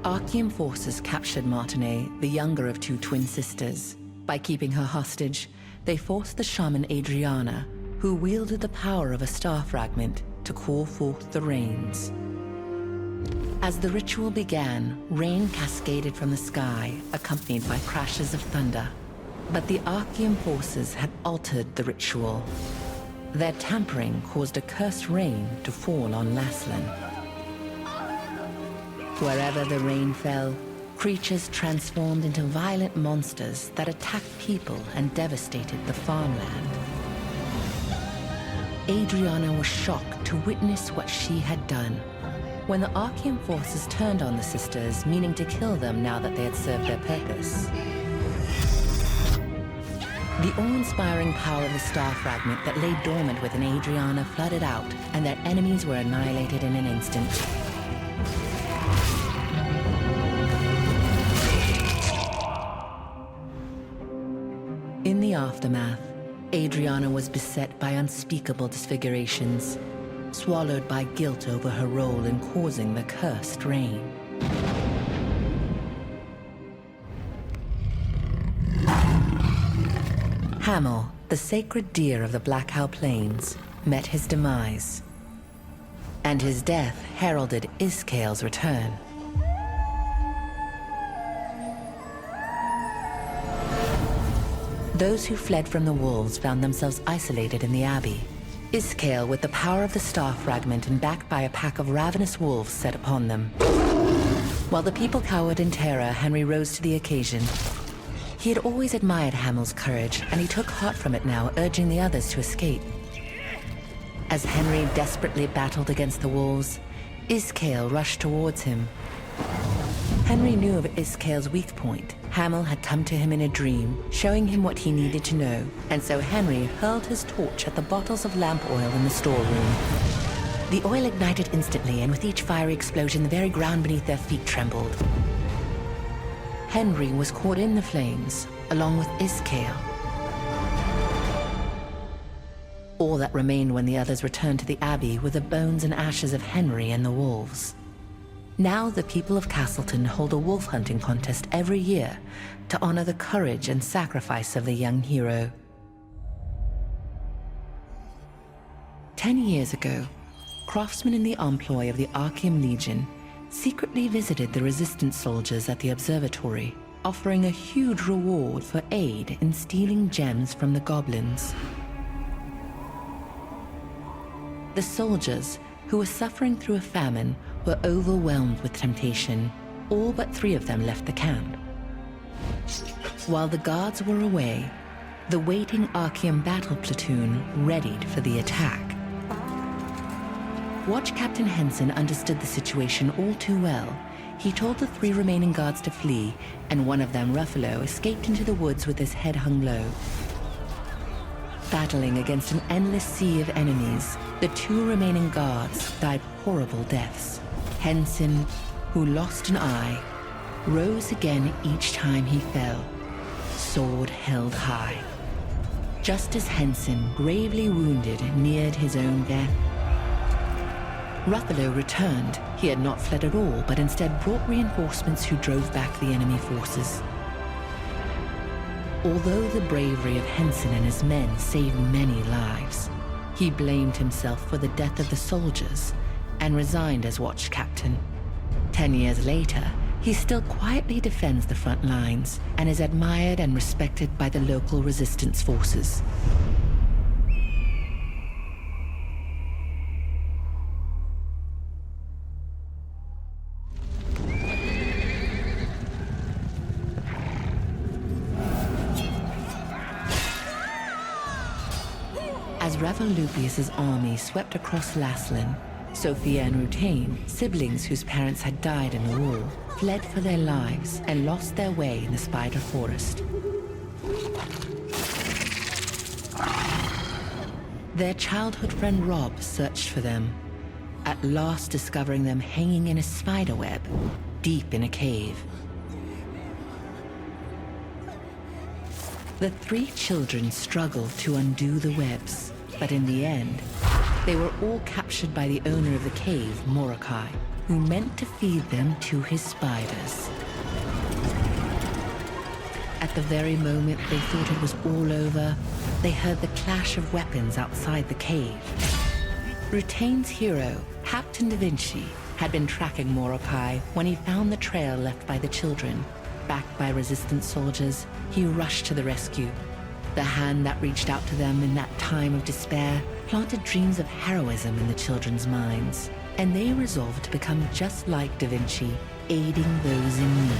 Archean forces captured Martinet, the younger of two twin sisters. By keeping her hostage, they forced the shaman Adriana, who wielded the power of a star fragment, to call forth the rains. As the ritual began, rain cascaded from the sky, accompanied by crashes of thunder. But the Archean forces had altered the ritual. Their tampering caused a cursed rain to fall on Laslan. Wherever the rain fell, creatures transformed into violent monsters that attacked people and devastated the farmland. Adriana was shocked to witness what she had done. When the Archean forces turned on the sisters, meaning to kill them now that they had served their purpose. The awe-inspiring power of the star fragment that lay dormant within Adriana flooded out, and their enemies were annihilated in an instant. In the aftermath, Adriana was beset by unspeakable disfigurations, swallowed by guilt over her role in causing the cursed rain. Hamel, the sacred deer of the Black Owl Plains, met his demise, and his death heralded Iskael's return. Those who fled from the wolves found themselves isolated in the Abbey. Iskael, with the power of the star fragment and backed by a pack of ravenous wolves, set upon them. While the people cowered in terror, Henry rose to the occasion. He had always admired Hamel's courage, and he took heart from it now, urging the others to escape. As Henry desperately battled against the wolves, Iskael rushed towards him. Henry knew of Iskael's weak point. Hamel had come to him in a dream, showing him what he needed to know, and so Henry hurled his torch at the bottles of lamp oil in the storeroom. The oil ignited instantly, and with each fiery explosion, the very ground beneath their feet trembled. Henry was caught in the flames, along with Iskael. All that remained when the others returned to the Abbey were the bones and ashes of Henry and the wolves. Now the people of Castleton hold a wolf hunting contest every year to honor the courage and sacrifice of the young hero. 10 years ago, craftsmen in the employ of the Archean Legion secretly visited the resistance soldiers at the observatory, offering a huge reward for aid in stealing gems from the goblins. The soldiers, who were suffering through a famine, were overwhelmed with temptation. All but 3 of them left the camp. While the guards were away, the waiting Archean battle platoon readied for the attack. Watch Captain Henson understood the situation all too well. He told the 3 remaining guards to flee, and one of them, Ruffalo, escaped into the woods with his head hung low. Battling against an endless sea of enemies, the 2 remaining guards died horrible deaths. Henson, who lost an eye, rose again each time he fell, sword held high. Just as Henson, gravely wounded, neared his own death, Ruffalo returned. He had not fled at all, but instead brought reinforcements who drove back the enemy forces. Although the bravery of Henson and his men saved many lives, he blamed himself for the death of the soldiers and resigned as watch captain. 10 years later, he still quietly defends the front lines and is admired and respected by the local resistance forces. As Revolupius's army swept across Laslan, Sophia and Rutain, siblings whose parents had died in the war, fled for their lives and lost their way in the Spider Forest. Their childhood friend Rob searched for them, at last discovering them hanging in a spider web, deep in a cave. The 3 children struggled to undo the webs, but in the end, they were all captured by the owner of the cave, Mordecai. who meant to feed them to his spiders. At the very moment they thought it was all over, they heard the clash of weapons outside the cave. Rutain's hero, Captain Da Vinci, had been tracking Morokai when he found the trail left by the children. Backed by resistance soldiers, he rushed to the rescue. The hand that reached out to them in that time of despair planted dreams of heroism in the children's minds, and they resolved to become just like Da Vinci, aiding those in need.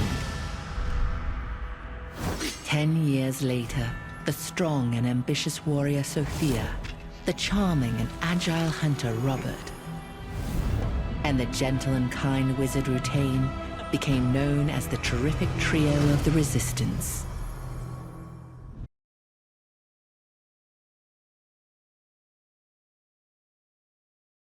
10 years later, the strong and ambitious warrior Sophia, the charming and agile hunter Robert, and the gentle and kind wizard Rutain became known as the terrific trio of the Resistance.